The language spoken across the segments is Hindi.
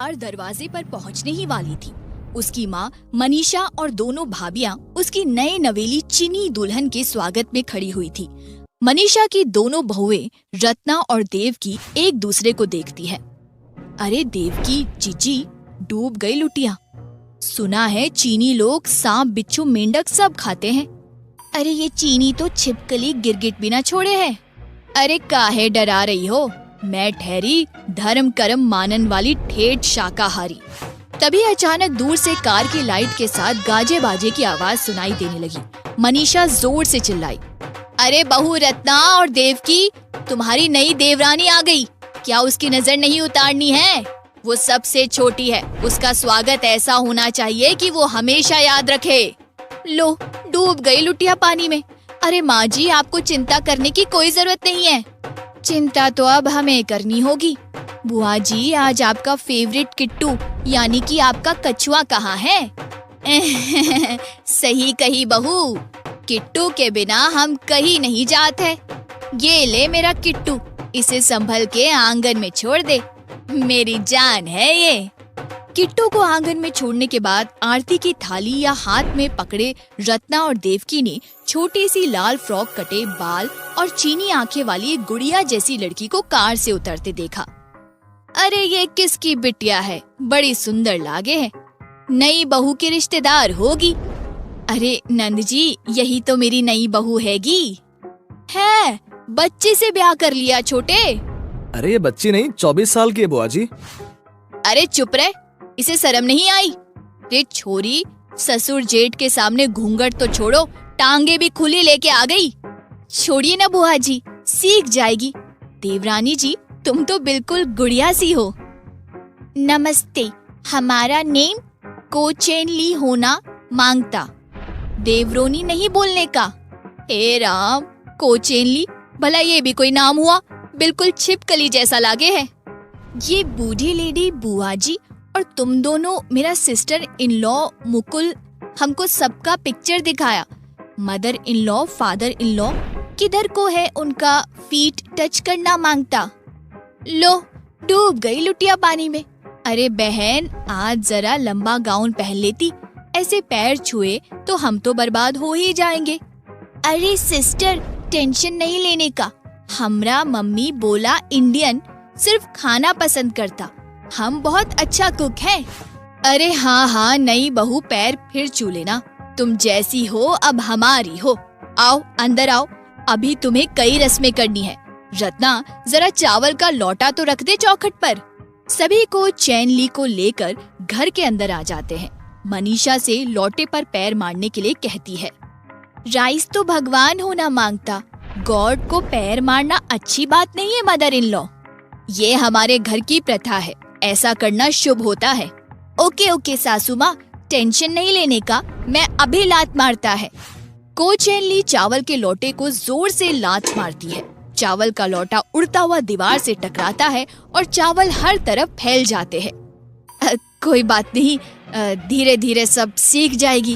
बार दरवाजे पर पहुंचने ही वाली थी, उसकी माँ मनीषा और दोनों भाभियां उसकी नए नवेली चीनी दुल्हन के स्वागत में खड़ी हुई थी। मनीषा की दोनों बहुएं रत्ना और देवकी एक दूसरे को देखती है। अरे देवकी, जीजी डूब गई लुटिया। सुना है चीनी लोग सांप, बिच्छू, मेंढक सब खाते हैं। अरे ये चीनी तो छिपकली गिरगिट भी ना छोड़े हैं। अरे काहे डरा रही हो, मैं ठहरी धर्म कर्म मानन वाली ठेठ शाकाहारी। तभी अचानक दूर से कार की लाइट के साथ गाजे बाजे की आवाज सुनाई देने लगी। मनीषा जोर से चिल्लाई, अरे बहू रत्ना और देवकी, तुम्हारी नई देवरानी आ गई। क्या उसकी नजर नहीं उतारनी है? वो सबसे छोटी है, उसका स्वागत ऐसा होना चाहिए कि वो हमेशा याद रखे। लो, डूब गई लुटिया पानी में। अरे माँ जी, आपको चिंता करने की कोई जरूरत नहीं है। चिंता तो अब हमें करनी होगी। बुआ जी, आज आपका फेवरेट किट्टू यानी कि आपका कछुआ कहाँ है? सही कही बहू, किट्टू के बिना हम कहीं नहीं जाते। ये ले मेरा किट्टू, इसे संभल के आंगन में छोड़ दे, मेरी जान है ये। किट्टू को आंगन में छोड़ने के बाद आरती की थाली या हाथ में पकड़े रत्ना और देवकी ने छोटी सी लाल फ्रॉक, कटे बाल और चीनी आंखें वाली एक गुड़िया जैसी लड़की को कार से उतरते देखा। अरे ये किसकी बिटिया है? बड़ी सुंदर लागे है, नई बहू की रिश्तेदार होगी। अरे नंद जी, यही तो मेरी नई बहू हैगी। है, बच्चे से ब्याह कर लिया छोटे। अरे ये बच्ची नहीं, 24 साल की है बुआ जी। अरे चुप रह, इसे शर्म नहीं आई? रे छोरी, ससुर जेठ के सामने घूंघट तो छोड़ो, टांगे भी खुली लेके आ गई। छोड़िए ना बुआ जी, सीख जाएगी। देवरानी जी, तुम तो बिल्कुल गुड़िया सी हो। नमस्ते, हमारा नेम कोचेन ली होना मांगता। देवरोनी नहीं बोलने का। हे राम, कोचेन ली, भला ये भी कोई नाम हुआ? बिल्कुल छिपकली जैसा लागे है। ये बूढ़ी लेडी बुआ जी और तुम दोनों मेरा सिस्टर इन लॉ मुकुल, हमको सबका पिक्चर दिखाया। Mother in law, father in law किधर को है उनका फीट टच करना मांगता। लो, डूब गई लुटिया पानी में। अरे बहन, आज जरा लंबा गाउन पहन लेती, ऐसे पैर छुए तो हम तो बर्बाद हो ही जाएंगे। अरे सिस्टर, टेंशन नहीं लेने का। हमरा मम्मी बोला इंडियन सिर्फ खाना पसंद करता, हम बहुत अच्छा कुक हैं। अरे हाँ हाँ, नई बहू पैर फिर छू लेना, तुम जैसी हो अब हमारी हो। आओ अंदर आओ, अभी तुम्हें कई रस्में करनी है। रत्ना, जरा चावल का लौटा तो रख दे चौखट पर। सभी को चैन ली को लेकर घर के अंदर आ जाते हैं। मनीषा से लौटे पर पैर मारने के लिए कहती है। राइस तो भगवान होना मांगता, गॉड को पैर मारना अच्छी बात नहीं है मदर इन लॉ। ये हमारे घर की प्रथा है, ऐसा करना शुभ होता है। ओके ओके सासू माँ, टेंशन नहीं लेने का, मैं अभी लात मारता है। कोचेन ली चावल के लोटे को जोर से लात मारती है। चावल का लोटा उड़ता हुआ दीवार से टकराता है और चावल हर तरफ फैल जाते हैं। कोई बात नहीं, धीरे धीरे सब सीख जाएगी।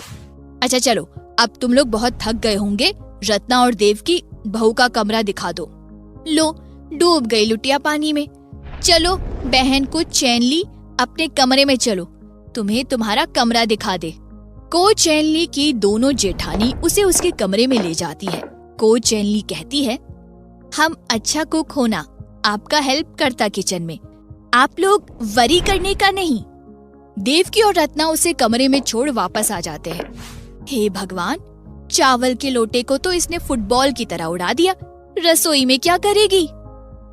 अच्छा चलो, अब तुम लोग बहुत थक गए होंगे, रत्ना और देवकी बहू का कमरा दिखा दो। लो, डूब गई लुटिया पानी में। चलो बहन को चैन ली, अपने कमरे में चलो, तुम्हें तुम्हारा कमरा दिखा दे। को चैन ली की दोनों जेठानी उसे उसके कमरे में ले जाती है। को चैन ली कहती है, हम अच्छा कुक होना, आपका हेल्प करता किचन में, आप लोग वरी करने का नहीं। देवकी और रत्ना उसे कमरे में छोड़ वापस आ जाते हैं। हे भगवान, चावल के लोटे को तो इसने फुटबॉल की तरह उड़ा दिया, रसोई में क्या करेगी?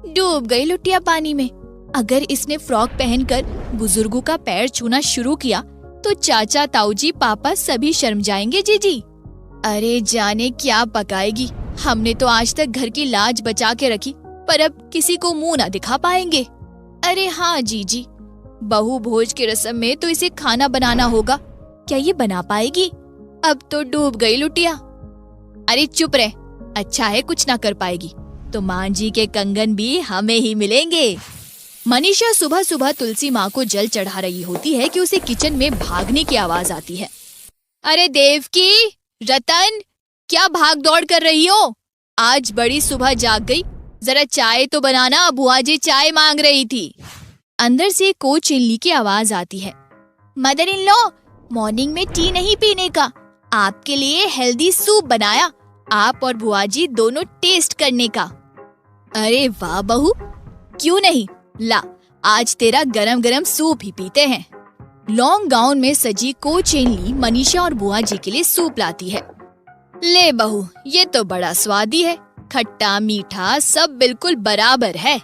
डूब गई लुटिया पानी में। अगर इसने फ्रॉक पहनकर बुजुर्गों का पैर छूना शुरू किया तो चाचा, ताऊजी, पापा सभी शर्म जाएंगे जीजी। अरे जाने क्या पकाएगी, हमने तो आज तक घर की लाज बचा के रखी, पर अब किसी को मुंह ना दिखा पाएंगे। अरे हाँ जीजी, बहू भोज की रस्म में तो इसे खाना बनाना होगा, क्या ये बना पाएगी? अब तो डूब गई लुटिया। अरे चुप रह, अच्छा है कुछ ना कर पाएगी तो मां जी के कंगन भी हमें ही मिलेंगे। मनीषा सुबह सुबह तुलसी माँ को जल चढ़ा रही होती है कि उसे किचन में भागने की आवाज आती है। अरे देवकी, रतन, क्या भाग दौड़ कर रही हो? आज बड़ी सुबह जाग गई, जरा चाय तो बनाना, बुआ जी चाय मांग रही थी। अंदर से को चिल्ली की आवाज आती है। मदर इन लॉ, मॉर्निंग में टी नहीं पीने का, आपके लिए हेल्दी सूप बनाया, आप और बुआ जी दोनों टेस्ट करने का। अरे वाह बहू, क्यों नहीं, ला आज तेरा गरम गरम सूप ही पीते हैं। लॉन्ग गाउन में सजी को चेनली मनीषा और बुआ जी के लिए सूप लाती है। ले बहू, ये तो बड़ा स्वादी है, खट्टा मीठा सब बिल्कुल बराबर है।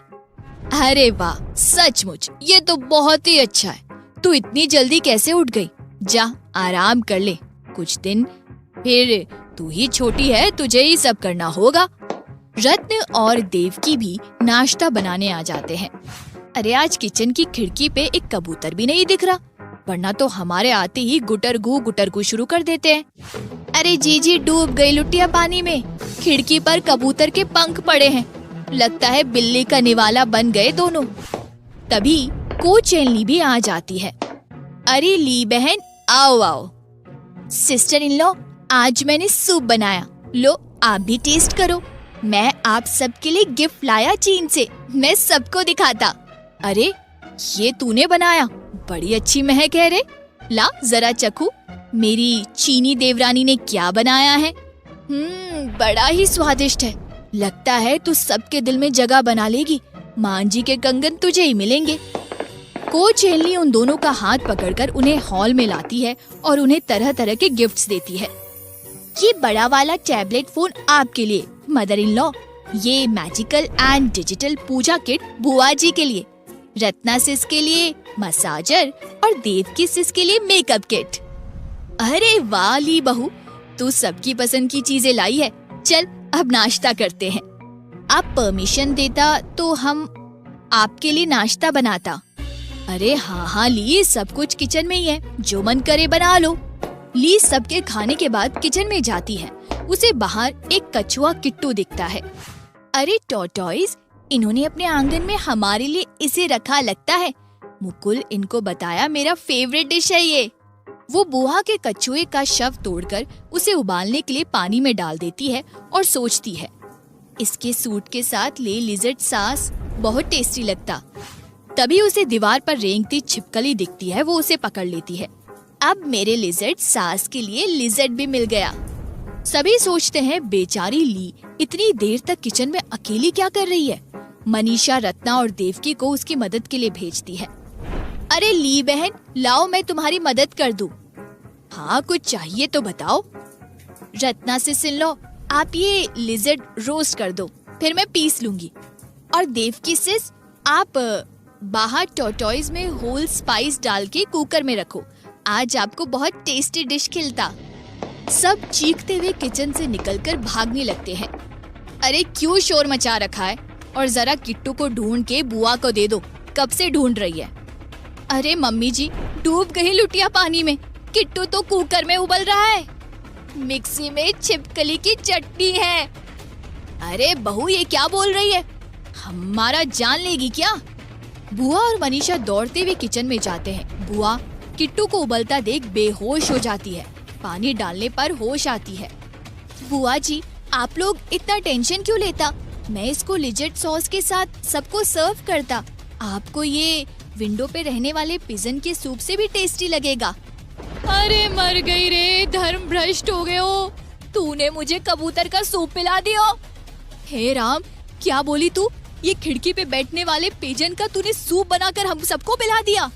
अरे वाह, सचमुच ये तो बहुत ही अच्छा है। तू इतनी जल्दी कैसे उठ गई? जा आराम कर ले कुछ दिन, फिर तू ही छोटी है, तुझे ही सब करना होगा। रत्न और देवकी भी नाश्ता बनाने आ जाते हैं। अरे आज किचन की खिड़की पे एक कबूतर भी नहीं दिख रहा, वरना तो हमारे आते ही गुटरगू शुरू कर देते हैं। अरे जीजी डूब गई लुटिया पानी में, खिड़की पर कबूतर के पंख पड़े हैं, लगता है बिल्ली का निवाला बन गए दोनों। तभी को चेनली भी आ जाती है। अरे ली बहन, आओ आओ। सिस्टर इन लॉ, आज मैंने सूप बनाया, लो आप भी टेस्ट करो। मैं आप सबके लिए गिफ्ट लाया चीन से, मैं सबको दिखाता। अरे ये तूने बनाया, बड़ी अच्छी महक है रे, ला जरा चखू, मेरी चीनी देवरानी ने क्या बनाया है। बड़ा ही स्वादिष्ट है, लगता है तू सबके दिल में जगह बना लेगी, मान जी के कंगन तुझे ही मिलेंगे। को चेनली उन दोनों का हाथ पकड़कर उन्हें हॉल में लाती है और उन्हें तरह तरह के गिफ्ट्स देती है। ये बड़ा वाला टैबलेट फोन आपके लिए मदर इन लॉ, ये magical and digital puja kit बुआ जी के लिए, रत्ना सिस के लिए मसाजर और देवकी सिस के लिए मेकअप किट। अरे वाह ली बहू, तू सबकी पसंद की चीजें लाई है। चल अब नाश्ता करते हैं। आप परमिशन देता तो हम आपके लिए नाश्ता बनाता। अरे हाँ ली, सब कुछ किचन में ही है, जो मन करे बना लो। ली सबके खाने के बाद किचन में जाती है। उसे बाहर एक कछुआ किट्टू दिखता है। अरे टॉर्टॉइस, इन्होंने अपने आंगन में हमारे लिए इसे रखा लगता है। मुकुल इनको बताया मेरा फेवरेट डिश है ये। वो बुआ के कछुए का शव तोड़कर उसे उबालने के लिए पानी में डाल देती है और सोचती है, इसके सूट के साथ ले लिजर्ड सास बहुत टेस्टी लगता। तभी उसे दीवार पर रेंगती छिपकली दिखती है, वो उसे पकड़ लेती है। अब मेरे लिजर्ड सास के लिए लिजर्ड भी मिल गया। सभी सोचते हैं बेचारी ली इतनी देर तक किचन में अकेली क्या कर रही है। मनीषा रत्ना और देवकी को उसकी मदद के लिए भेजती है। अरे ली बहन, लाओ मैं तुम्हारी मदद कर दूं। हाँ कुछ चाहिए तो बताओ। रत्ना से सुन लो, आप ये लिजर्ड रोस्ट कर दो, फिर मैं पीस लूंगी। और देवकी सिस, आप बाहर टॉर्टॉइस में होल स्पाइस डाल के कुकर में रखो, आज आपको बहुत टेस्टी डिश खिलता। सब चीखते हुए किचन से निकलकर भागने लगते हैं। अरे क्यों शोर मचा रखा है, और जरा किट्टू को ढूंढ के बुआ को दे दो, कब से ढूंढ रही है। अरे मम्मी जी, डूब गई लुटिया पानी में, किट्टू तो कुकर में उबल रहा है, मिक्सी में छिपकली की चटनी है। अरे बहू ये क्या बोल रही है, हमारा जान लेगी क्या। बुआ और मनीषा दौड़ते हुए किचन में जाते हैं। बुआ किट्टू को उबलता देख बेहोश हो जाती है, पानी डालने पर होश आती है। बुआ जी आप लोग इतना टेंशन क्यों लेता, मैं इसको लिजर्ड सॉस के साथ सबको सर्व करता, आपको ये विंडो पे रहने वाले पिजन के सूप से भी टेस्टी लगेगा। अरे मर गई रे, धर्म भ्रष्ट हो गए हो, तूने मुझे कबूतर का सूप पिला दिया। हे राम, क्या बोली तू, ये खिड़की पे बैठने वाले पिजन का तूने सूप बनाकर हम सबको पिला दिया।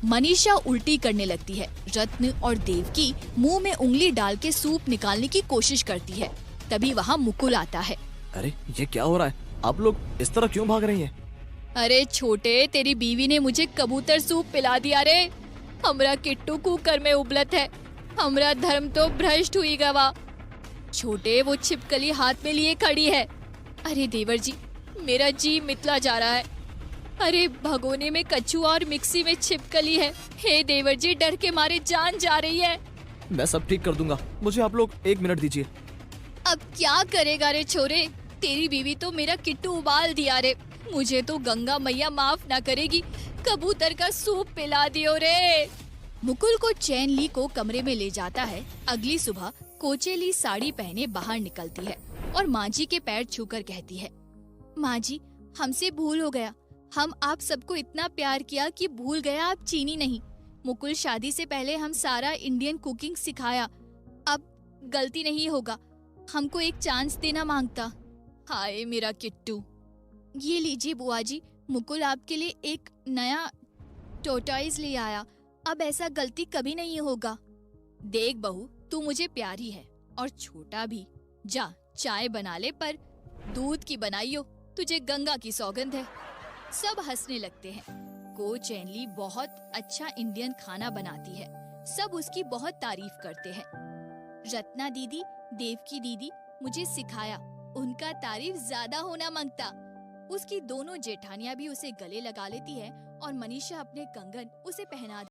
मनीषा उल्टी करने लगती है। रत्न और देवकी मुंह में उंगली डाल के सूप निकालने की कोशिश करती है। तभी वहाँ मुकुल आता है। अरे ये क्या हो रहा है, आप लोग इस तरह क्यों भाग रही हैं? अरे छोटे, तेरी बीवी ने मुझे कबूतर सूप पिला दिया रे, हमरा किट्टू कुकर में उबलत है, हमरा धर्म तो भ्रष्ट हुई गवा। छोटे वो छिपकली हाथ में लिए खड़ी है। अरे देवर जी, मेरा जी मितला जा रहा है। अरे भगोने में कछुआ और मिक्सी में छिपकली है। हे देवर जी, डर के मारे जान जा रही है। मैं सब ठीक कर दूंगा, मुझे आप लोग 1 मिनट दीजिए। अब क्या करेगा रे छोरे, तेरी बीवी तो मेरा किट्टू उबाल दिया रे, मुझे तो गंगा मैया माफ ना करेगी, कबूतर का सूप पिला दियो रे। मुकुल को चैन ली को कमरे में ले जाता है। अगली सुबह कोचेली साड़ी पहने बाहर निकलती है और माँ जी के पैर छूकर कहती है, माँ जी हमसे भूल हो गया, हम आप सबको इतना प्यार किया कि भूल गया आप चीनी नहीं। मुकुल शादी से पहले हम सारा इंडियन कुकिंग सिखाया। अब गलती नहीं होगा, हमको एक चांस देना मांगता। हाय मेरा किट्टू। ये लीजिए बुआ जी, मुकुल आपके लिए एक नया टोटॉइज ले आया। अब ऐसा गलती कभी नहीं होगा। देख बहू, तू मुझे प्यारी है और छोटा भी। जा चाय बना ले, पर दूध की बनाइयो, तुझे गंगा की सौगंध है। सब हंसने लगते हैं। को चैनली बहुत अच्छा इंडियन खाना बनाती है। सब उसकी बहुत तारीफ करते हैं। रत्ना दीदी, देवकी दीदी मुझे सिखाया, उनका तारीफ ज्यादा होना मांगता। उसकी दोनों जेठानियां भी उसे गले लगा लेती है और मनीषा अपने कंगन उसे पहना